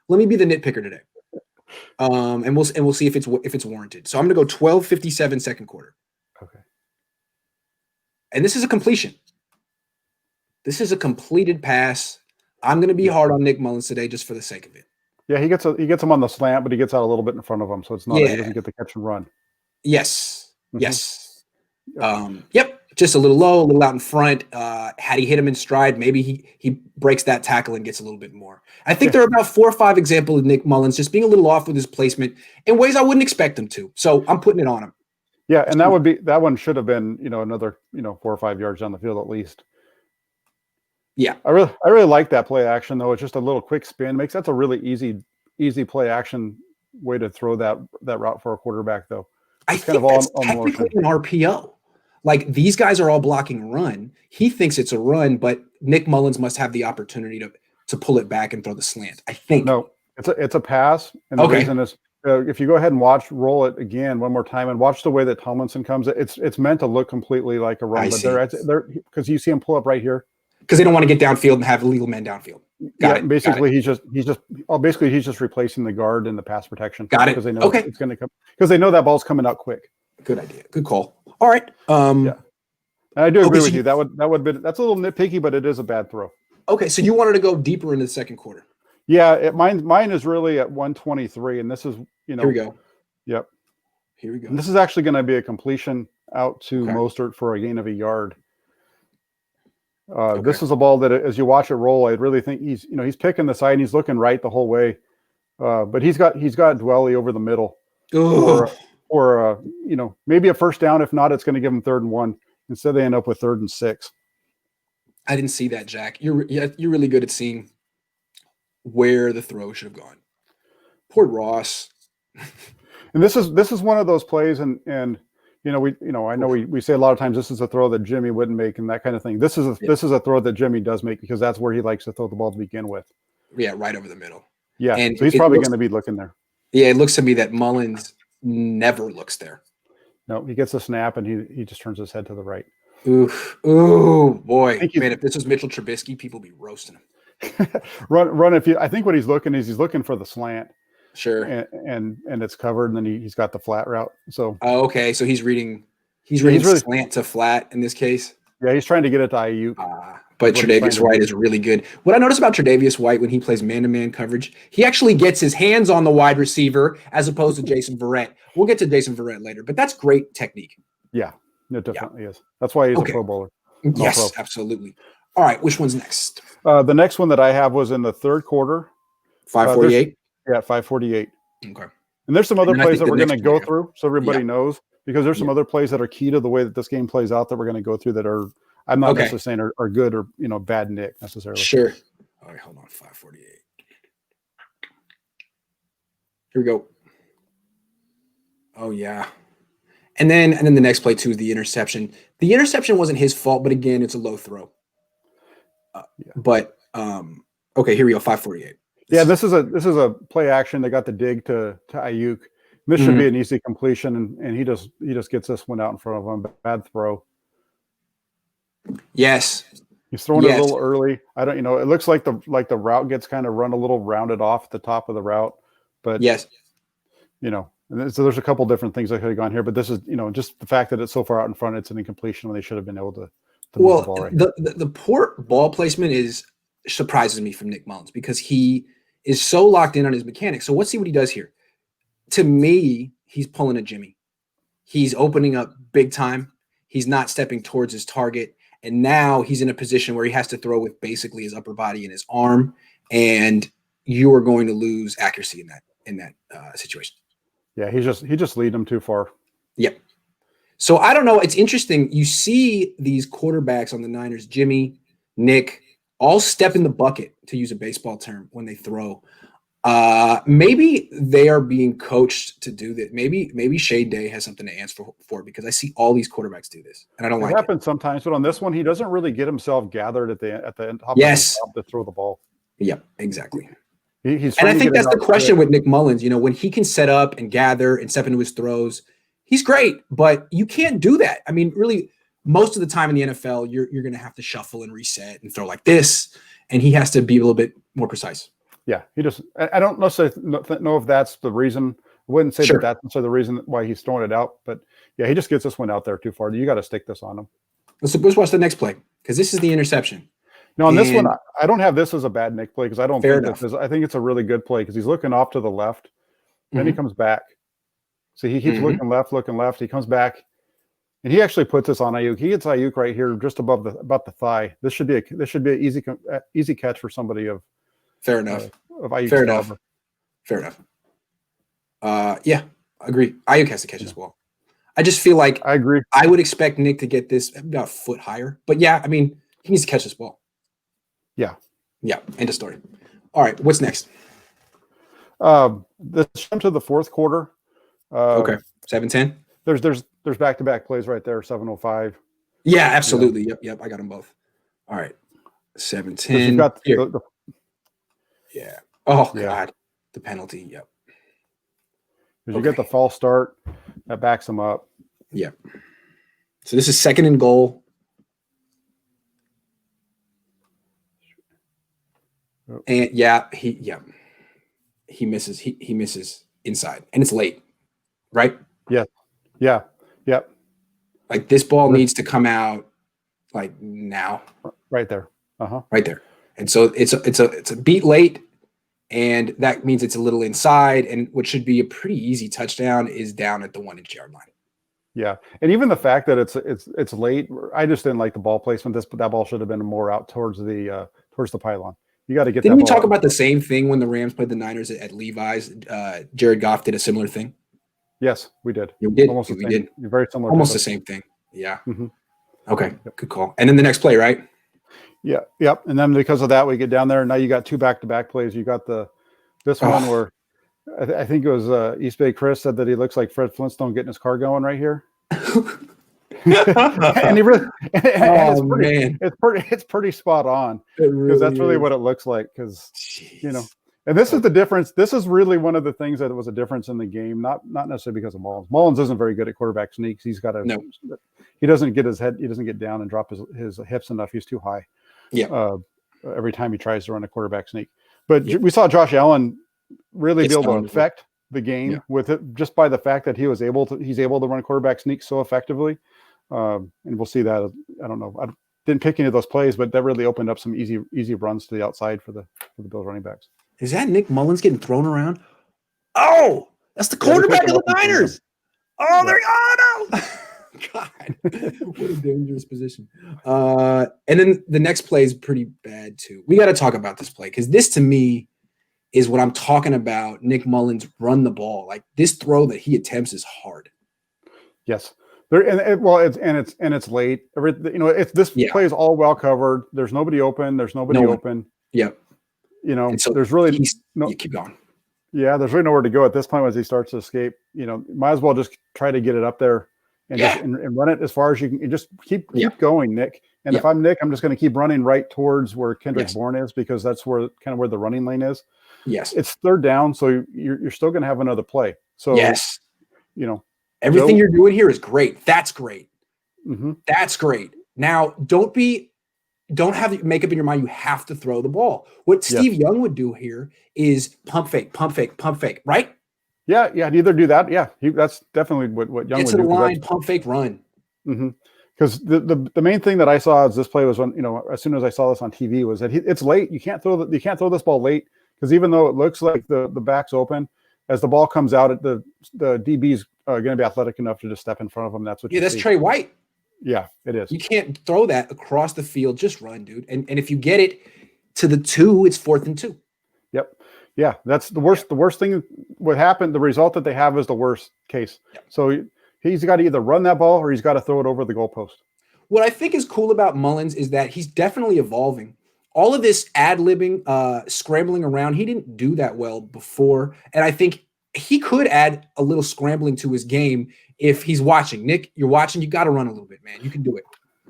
Let me be the nitpicker today. And we'll see if it's warranted. So I'm going to go 12:57 second quarter. Okay. And this is a completion. This is a completed pass. I'm going to be hard on Nick Mullens today just for the sake of it. Yeah, he gets him on the slant, but he gets out a little bit in front of him, so it's not he doesn't get the catch and run. Yes. Mm-hmm. Yes. Yep. Just a little low, a little out in front. Had he hit him in stride, maybe he breaks that tackle and gets a little bit more. I think there are about 4 or 5 examples of Nick Mullens just being a little off with his placement in ways I wouldn't expect him to. So I'm putting it on him. Yeah, and that one should have been, another, 4 or 5 yards down the field at least. Yeah. I really like that play action though. It's just a little quick spin. That's a really easy play action way to throw that route for a quarterback though. I think that's technically an RPO. Like these guys are all blocking run. He thinks it's a run, but Nick Mullens must have the opportunity to pull it back and throw the slant. I think. No, it's a pass. And the reason is if you go ahead and roll it again one more time and watch the way that Tomlinson comes, it's meant to look completely like a run. But they're because you see him pull up right here. Because they don't want to get downfield and have illegal men downfield. Got it. Basically, he's just replacing the guard in the pass protection. Got it. Because they know it's going to come. Because they know that ball's coming out quick. Good idea. Good call. All right. And I do agree with you. That's a little nitpicky, but it is a bad throw. Okay, so you wanted to go deeper into the second quarter. Yeah, mine is really at 123, and this is Here we go. Yep. Here we go. And this is actually going to be a completion out to Mostert for a gain of a yard. This is a ball that, as you watch it roll, I really think he's picking the side and he's looking right the whole way, but he's got Dwelly over the middle, or maybe a first down. If not, it's going to give him 3rd and 1. Instead, they end up with 3rd and 6. I didn't see that, Jack. You're really good at seeing where the throw should have gone. Poor Ross. And this is one of those plays, and I know we say a lot of times this is a throw that Jimmy wouldn't make and that kind of thing. This is a throw that Jimmy does make because that's where he likes to throw the ball to begin with. Yeah, right over the middle. Yeah, and so he's probably going to be looking there. Yeah, it looks to me that Mullens never looks there. No, he gets a snap and he just turns his head to the right. Ooh, boy. Man, if this was Mitchell Trubisky, people would be roasting him. Run. I think what he's looking for the slant. Sure. And it's covered, and then he's got the flat route. So okay, so he's reading really, slant to flat in this case. Yeah, he's trying to get it to Ayuk. But Tre'Davious White is really good. What I notice about Tre'Davious White when he plays man-to-man coverage, he actually gets his hands on the wide receiver as opposed to Jason Verrett. We'll get to Jason Verrett later, but that's great technique. Yeah, it definitely is. That's why he's a Pro Bowler. Yes, absolutely. All right, which one's next? The next one that I have was in the 3rd quarter. 5:48. Yeah, 5:48. Okay. And there's some other plays that we're going to go through, so everybody knows, because there's some other plays that are key to the way that this game plays out that we're going to go through that are, I'm not necessarily saying are good or bad Nick necessarily. Sure. All right, hold on. 5:48. Here we go. Oh yeah. And then the next play too is the interception. The interception wasn't his fault, but again, it's a low throw. But okay, here we go. 5:48. Yeah, this is a play action that got the dig to Ayuk. This should be an easy completion, and he just gets this one out in front of him. Bad throw. Yes, he's throwing it a little early. I don't, it looks like the route gets kind of run a little rounded off at the top of the route, but and so there's a couple different things that could have gone here. But this is just the fact that it's so far out in front, it's an incompletion when they should have been able to move the ball right. The poor ball placement surprises me from Nick Mullens because he is so locked in on his mechanics. So let's see what he does here. To me, he's pulling a Jimmy. He's opening up big time. He's not stepping towards his target. And now he's in a position where he has to throw with basically his upper body and his arm. And you are going to lose accuracy in that situation. Yeah, he just lead him too far. Yep. So I don't know. It's interesting. You see these quarterbacks on the Niners, Jimmy, Nick, all step in the bucket, to use a baseball term, when they throw. Maybe they are being coached to do that. Maybe Shade Day has something to answer for because I see all these quarterbacks do this, and I don't like it. It happens sometimes, but on this one, he doesn't really get himself gathered at the top of the top to throw the ball. Yep, exactly. And I think that's the question with Nick Mullens. When he can set up and gather and step into his throws, he's great, but you can't do that. I mean, really, most of the time in the NFL, you're going to have to shuffle and reset and throw like this, and he has to be a little bit more precise. Yeah, he just. I don't necessarily know if that's the reason. I wouldn't say Sure. that that's necessarily the reason why he's throwing it out, but yeah, he just gets this one out there too far. You got to stick this on him. Let's watch the next play because this is the interception. Now on this one, And I don't have this as a bad Nick play because I don't fair think enough. that this. I think it's a really good play because he's looking off to the left, then he comes back. So he keeps looking left. He comes back, and he actually puts this on Ayuk. He gets Ayuk right here, just above about the thigh. This should be an easy catch for somebody of fair enough. Of Ayuk's Fair caliber. enough. Fair enough. Yeah, agree. Ayuk has to catch as well. I just feel like I agree. I would expect Nick to get this about a foot higher. But yeah, I mean, he needs to catch this ball. Yeah. Yeah, end of story. All right, what's next? Let's jump to the fourth quarter. Okay, 7-10. There's back-to-back plays right there, 7:05. Yeah, absolutely. Yep, I got them both. All right, 7-10. You've got yeah. Oh, yeah. God, the penalty, yep. Because you get the false start, that backs him up. Yeah. So this is 2nd and goal. And he misses. He misses inside, and it's late, right? Yeah. Like this ball needs to come out like now, right there. Right there. And so it's a beat late, and that means it's a little inside, and what should be a pretty easy touchdown is down at the 1-inch yard line. Yeah, and even the fact that it's late, I just didn't like the ball placement. That ball should have been more out towards the pylon. You got to get. Didn't we talk about the same thing when the Rams played the Niners at Levi's? Jared Goff did a similar thing. Yes, we did. We did. Almost we did. Very similar. Almost the same thing. Yeah. Mm-hmm. Okay. Good call. And then the next play, right? Yeah. Yep. And then because of that, we get down there. Now you got two back-to-back plays. You got this one where I think it was East Bay Chris said that he looks like Fred Flintstone getting his car going right here. And he really, it's pretty spot on because that's really what it looks like. Because and this is the difference. This is really one of the things that was a difference in the game. Not necessarily because of Mullens. Mullens isn't very good at quarterback sneaks. He's got to. He doesn't get his head. He doesn't get down and drop his hips enough. He's too high. Yeah. Every time he tries to run a quarterback sneak, but we saw Josh Allen really be able to affect the game with it just by the fact that he's able to run a quarterback sneak so effectively. And we'll see that. I don't know. I didn't pick any of those plays, but that really opened up some easy runs to the outside for the Bills running backs. Is that Nick Mullens getting thrown around? Oh, that's the quarterback of the Niners. Oh, there. Oh no. God, what a dangerous position. And then the next play is pretty bad too. We got to talk about this play because this to me is what I'm talking about. Nick Mullens run the ball. Like this throw that he attempts is hard. Yes. It's late. This play is all well covered. There's nobody open. Open. Yep. So there's really you keep going. Yeah, there's really nowhere to go at this point as he starts to escape. Might as well just try to get it up there and and run it as far as you can. And just keep going, Nick. And if I'm Nick, I'm just going to keep running right towards where Kendrick Bourne is because that's where the running lane is. Yes, it's third down, so you're still going to have another play. So everything you're doing here is great. That's great. Mm-hmm. That's great. Now don't have make up in your mind you have to throw the ball. What Steve Young would do here is pump fake, right? Yeah. Either do that. Yeah, that's definitely what Young would do. Get to the line, pump fake, run. Mm-hmm. Because the main thing that I saw as this play was when as soon as I saw this on TV was that it's late. You can't throw this ball late because even though it looks like the back's open, as the ball comes out, the DB's going to be athletic enough to just step in front of him. That's what. That's Trey White. Yeah, it is. You can't throw that across the field. Just run, dude. And if you get it to the 2, it's 4th and 2. Yep. Yeah, that's the worst. The worst thing. What happened? The result that they have is the worst case. Yep. So he's got to either run that ball or he's got to throw it over the goalpost. What I think is cool about Mullens is that he's definitely evolving. All of this ad-libbing, scrambling around, he didn't do that well before. And I think he could add a little scrambling to his game if he's watching. Nick, you're watching, you got to run a little bit, man. You can do it.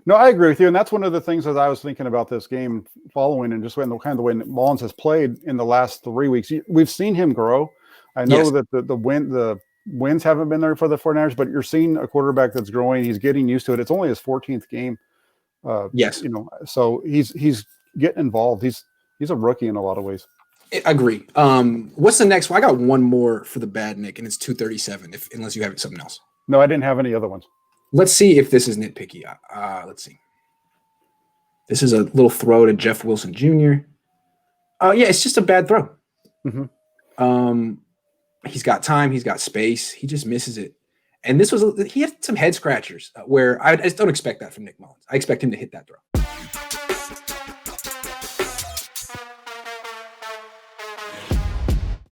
No, I agree with you. And that's one of the things that I was thinking about this game following and just when the way Mullens has played in the last 3 weeks. We've seen him grow. I know that the wins haven't been there for the 49ers, but you're seeing a quarterback that's growing. He's getting used to it. It's only his 14th game. Yes. So he's getting involved. He's a rookie in a lot of ways. I agree. What's the next one? I got one more for the bad Nick, and it's 237. Unless you have something else. No, I didn't have any other ones. Let's see if this is nitpicky. Let's see. This is a little throw to Jeff Wilson Jr. Yeah, it's just a bad throw. Mm-hmm. He's got time. He's got space. He just misses it. And he had some head scratchers where I just don't expect that from Nick Mullens. I expect him to hit that throw.